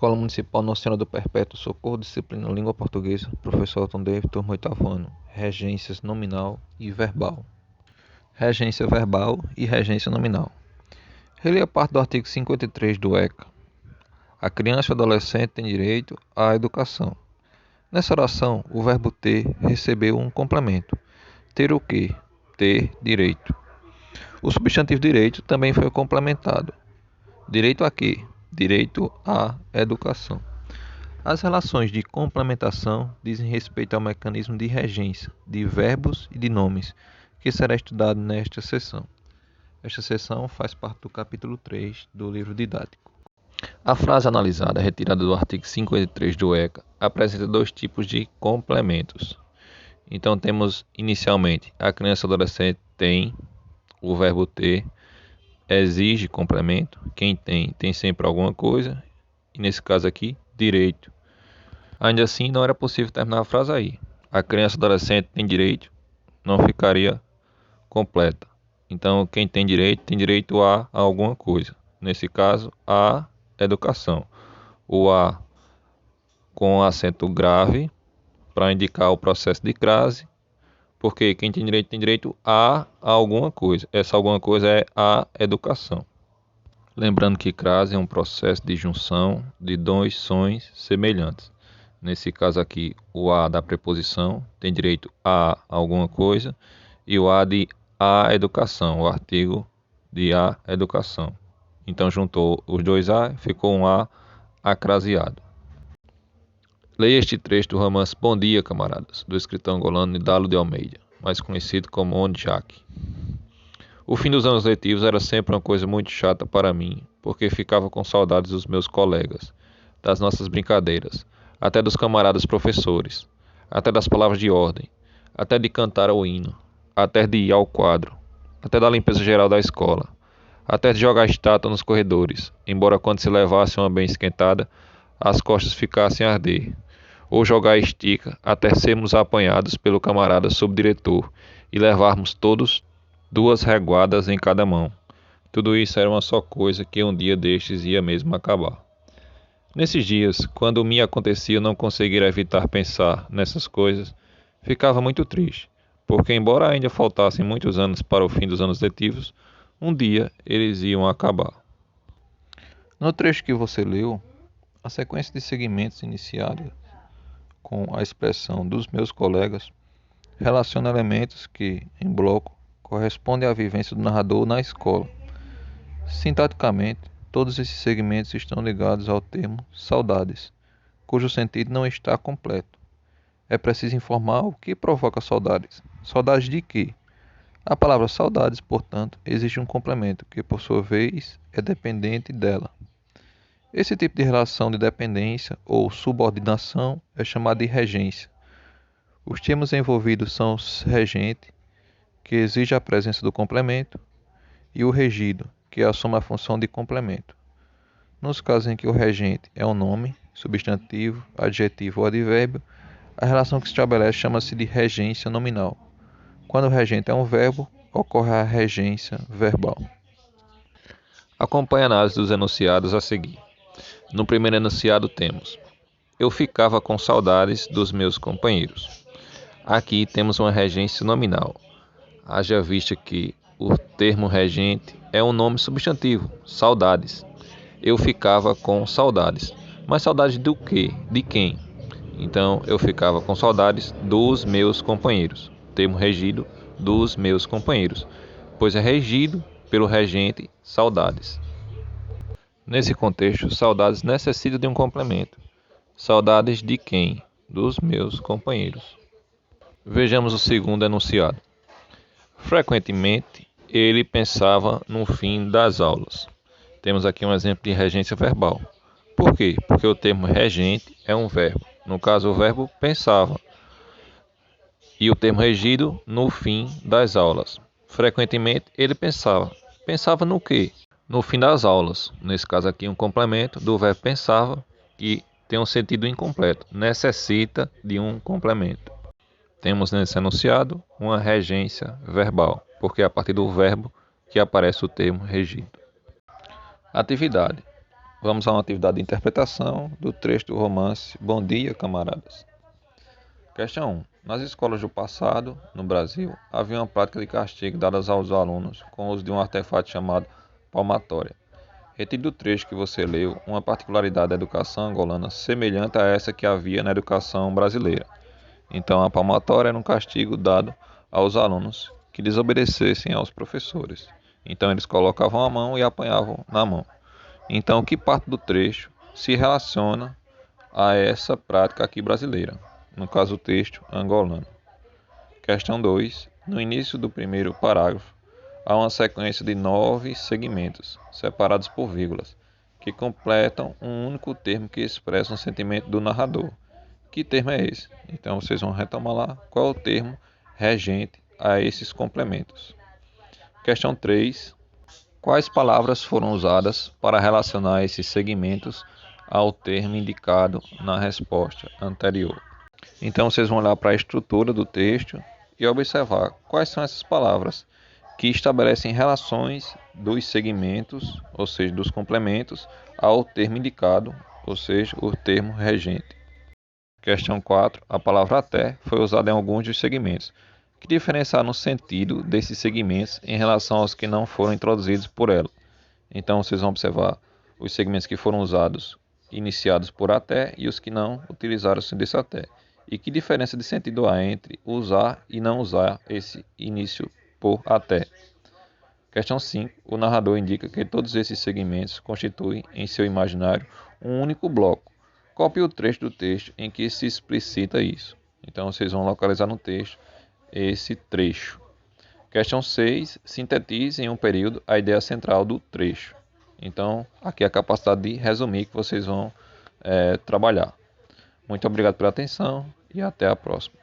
Escola Municipal Nossa Senhora do Perpétuo Socorro, disciplina Língua Portuguesa, professor Elton David, turma 8º ano, regências nominal e verbal. Regência verbal e regência nominal. Releia parte do artigo 53 do ECA. A criança e o adolescente têm direito à educação. Nessa oração, o verbo ter recebeu um complemento. Ter o quê? Ter direito. O substantivo direito também foi complementado. Direito a quê? Direito à educação. As relações de complementação dizem respeito ao mecanismo de regência de verbos e de nomes, que será estudado nesta sessão. Esta sessão faz parte do capítulo 3 do livro didático. A frase analisada, retirada do artigo 53 do ECA, apresenta dois tipos de complementos. Então temos inicialmente a criança e o adolescente tem, o verbo ter, exige complemento, quem tem sempre alguma coisa, e nesse caso aqui, direito. Ainda assim, não era possível terminar a frase aí. A criança e o adolescente tem direito, não ficaria completa. Então, quem tem direito a alguma coisa. Nesse caso, a educação. O a com acento grave, para indicar o processo de crase, porque quem tem direito a alguma coisa. Essa alguma coisa é a educação. Lembrando que crase é um processo de junção de dois sons semelhantes. Nesse caso aqui, o a da preposição tem direito a alguma coisa e o a de a educação, o artigo de a educação. Então juntou os dois a, ficou um a acraseado. Leia este trecho do romance Bom Dia, Camaradas, do escritor angolano Nidalo de Almeida, mais conhecido como Ondjak. O fim dos anos letivos era sempre uma coisa muito chata para mim, porque ficava com saudades dos meus colegas, das nossas brincadeiras, até dos camaradas professores, até das palavras de ordem, até de cantar o hino, até de ir ao quadro, até da limpeza geral da escola, até de jogar estátua nos corredores, embora quando se levasse uma bem esquentada, as costas ficassem a arder, ou jogar estica até sermos apanhados pelo camarada subdiretor e levarmos todos 2 reguadas em cada mão. Tudo isso era uma só coisa que um dia destes ia mesmo acabar. Nesses dias, quando me acontecia não conseguir evitar pensar nessas coisas, ficava muito triste, porque embora ainda faltassem muitos anos para o fim dos anos letivos, um dia eles iam acabar. No trecho que você leu, a sequência de segmentos iniciada com a expressão dos meus colegas relaciona elementos que, em bloco, correspondem à vivência do narrador na escola. Sintaticamente, todos esses segmentos estão ligados ao termo saudades, cujo sentido não está completo. É preciso informar o que provoca saudades. Saudades de quê? A palavra saudades, portanto, exige um complemento, que por sua vez é dependente dela. Esse tipo de relação de dependência ou subordinação é chamado de regência. Os termos envolvidos são o regente, que exige a presença do complemento, e o regido, que assume a função de complemento. Nos casos em que o regente é um nome, substantivo, adjetivo ou advérbio, a relação que se estabelece chama-se de regência nominal. Quando o regente é um verbo, ocorre a regência verbal. Acompanhe a análise dos enunciados a seguir. No primeiro enunciado temos: eu ficava com saudades dos meus companheiros. Aqui temos uma regência nominal. Haja vista que o termo regente é um nome substantivo, saudades. Eu ficava com saudades. Mas saudades do quê? De quem? Então, eu ficava com saudades dos meus companheiros. Termo regido, dos meus companheiros, pois é regido pelo regente saudades. Nesse contexto, saudades necessita de um complemento. Saudades de quem? Dos meus companheiros. Vejamos o segundo enunciado. Frequentemente, ele pensava no fim das aulas. Temos aqui um exemplo de regência verbal. Por quê? Porque o termo regente é um verbo. No caso, o verbo pensava. E o termo regido no fim das aulas. Frequentemente, ele pensava. Pensava no quê? No fim das aulas. Nesse caso aqui, um complemento do verbo pensava, que tem um sentido incompleto. Necessita de um complemento. Temos nesse enunciado uma regência verbal, porque é a partir do verbo que aparece o termo regido. Atividade. Vamos a uma atividade de interpretação do trecho do romance Bom Dia, Camaradas. Questão 1. Nas escolas do passado, no Brasil, havia uma prática de castigo dada aos alunos com o uso de um artefato chamado palmatória. Retire do trecho que você leu uma particularidade da educação angolana semelhante a essa que havia na educação brasileira. Então, a palmatória era um castigo dado aos alunos que desobedecessem aos professores. Então, eles colocavam a mão e apanhavam na mão. Então, que parte do trecho se relaciona a essa prática aqui brasileira? No caso, o texto angolano. Questão 2. No início do primeiro parágrafo, há uma sequência de 9 segmentos, separados por vírgulas, que completam um único termo que expressa um sentimento do narrador. Que termo é esse? Então, vocês vão retomar lá qual é o termo regente a esses complementos. Questão 3. Quais palavras foram usadas para relacionar esses segmentos ao termo indicado na resposta anterior? Então, vocês vão olhar para a estrutura do texto e observar quais são essas palavras que estabelecem relações dos segmentos, ou seja, dos complementos, ao termo indicado, ou seja, o termo regente. Questão 4. A palavra até foi usada em alguns dos segmentos. Que diferença há no sentido desses segmentos em relação aos que não foram introduzidos por ela? Então, vocês vão observar os segmentos que foram usados, iniciados por até, e os que não utilizaram-se desse até. E que diferença de sentido há entre usar e não usar esse início por até? Questão 5. O narrador indica que todos esses segmentos constituem, em seu imaginário, um único bloco. Copie o trecho do texto em que se explicita isso. Então, vocês vão localizar no texto esse trecho. Questão 6. Sintetize em um período a ideia central do trecho. Então, aqui é a capacidade de resumir que vocês vão trabalhar. Muito obrigado pela atenção e até a próxima.